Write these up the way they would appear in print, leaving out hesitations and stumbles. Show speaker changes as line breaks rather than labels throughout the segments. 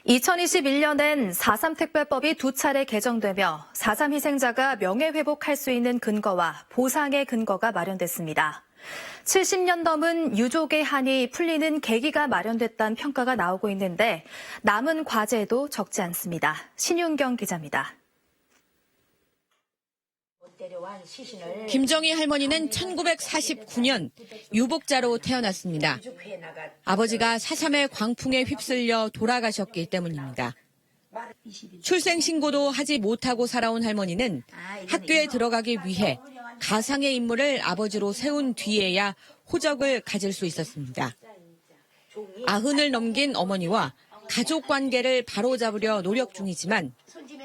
2021년엔 4.3 특별법이 두 차례 개정되며 4.3 희생자가 명예회복할 수 있는 근거와 보상의 근거가 마련됐습니다. 70년 넘은 유족의 한이 풀리는 계기가 마련됐다는 평가가 나오고 있는데 남은 과제도 적지 않습니다. 신윤경 기자입니다.
김정희 할머니는 1949년 유복자로 태어났습니다. 아버지가 4.3의 광풍에 휩쓸려 돌아가셨기 때문입니다. 출생신고도 하지 못하고 살아온 할머니는 학교에 들어가기 위해 가상의 인물을 아버지로 세운 뒤에야 호적을 가질 수 있었습니다. 90을 넘긴 어머니와 가족관계를 바로잡으려 노력 중이지만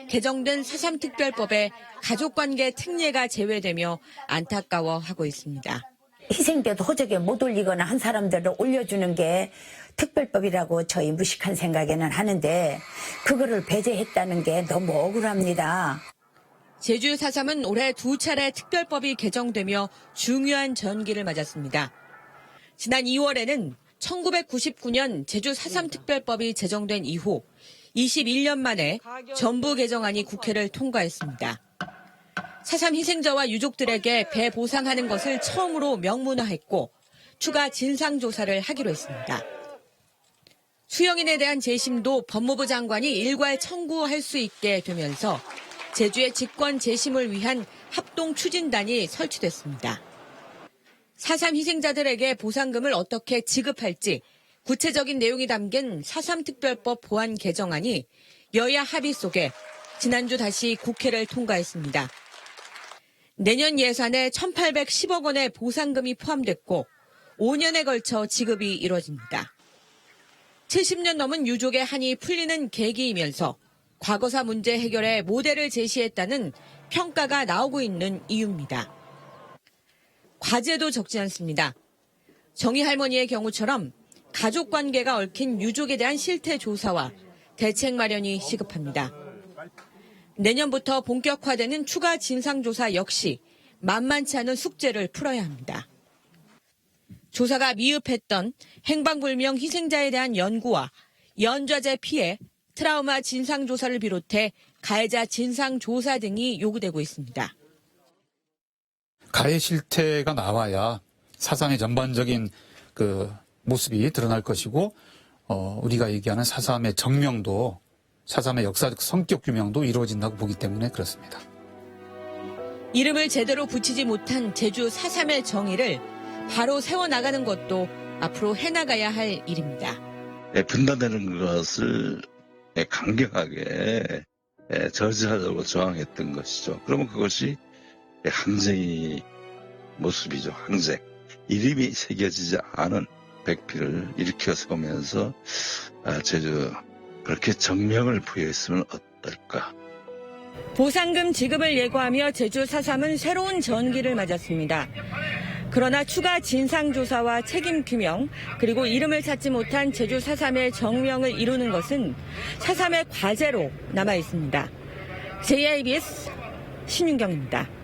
개정된 4.3 특별법에 가족관계 특례가 제외되며 안타까워하고 있습니다.
희생돼도 호적에 못 올리거나 한 사람들을 올려주는 게 특별법이라고 저희 무식한 생각에는 하는데 그거를 배제했다는 게 너무 억울합니다.
제주 4.3은 올해 두 차례 특별법이 개정되며 중요한 전기를 맞았습니다. 지난 2월에는 1999년 제주 4.3 특별법이 제정된 이후 21년 만에 전부 개정안이 국회를 통과했습니다. 4.3 희생자와 유족들에게 배보상하는 것을 처음으로 명문화했고 추가 진상조사를 하기로 했습니다. 수영인에 대한 재심도 법무부 장관이 일괄 청구할 수 있게 되면서 제주의 직권 재심을 위한 합동추진단이 설치됐습니다. 4.3 희생자들에게 보상금을 어떻게 지급할지 구체적인 내용이 담긴 4.3 특별법 보완 개정안이 여야 합의 속에 지난주 다시 국회를 통과했습니다. 내년 예산에 1,810억 원의 보상금이 포함됐고 5년에 걸쳐 지급이 이뤄집니다. 70년 넘은 유족의 한이 풀리는 계기이면서 과거사 문제 해결에 모델을 제시했다는 평가가 나오고 있는 이유입니다. 과제도 적지 않습니다. 정희 할머니의 경우처럼 가족관계가 얽힌 유족에 대한 실태 조사와 대책 마련이 시급합니다. 내년부터 본격화되는 추가 진상조사 역시 만만치 않은 숙제를 풀어야 합니다. 조사가 미흡했던 행방불명 희생자에 대한 연구와 연좌제 피해, 트라우마 진상조사를 비롯해 가해자 진상조사 등이 요구되고 있습니다.
가해 실태가 나와야 4.3의 전반적인 모습이 드러날 것이고 우리가 얘기하는 4.3의 정명도 4.3의 역사적 성격 규명도 이루어진다고 보기 때문에 그렇습니다.
이름을 제대로 붙이지 못한 제주 4.3의 정의를 바로 세워나가는 것도 앞으로 해나가야 할 일입니다.
분단되는 것을 강경하게 저지하려고 저항했던 것이죠. 그러면 그것이 항쟁의 모습이죠. 항쟁. 이름이 새겨지지 않은 백피를 일으켜 세우면서 제주 그렇게 정명을 부여했으면 어떨까.
보상금 지급을 예고하며 제주 4.3은 새로운 전기를 맞았습니다. 그러나 추가 진상조사와 책임 규명 그리고 이름을 찾지 못한 제주 4.3의 정명을 이루는 것은 4.3의 과제로 남아 있습니다. JIBS 신윤경입니다.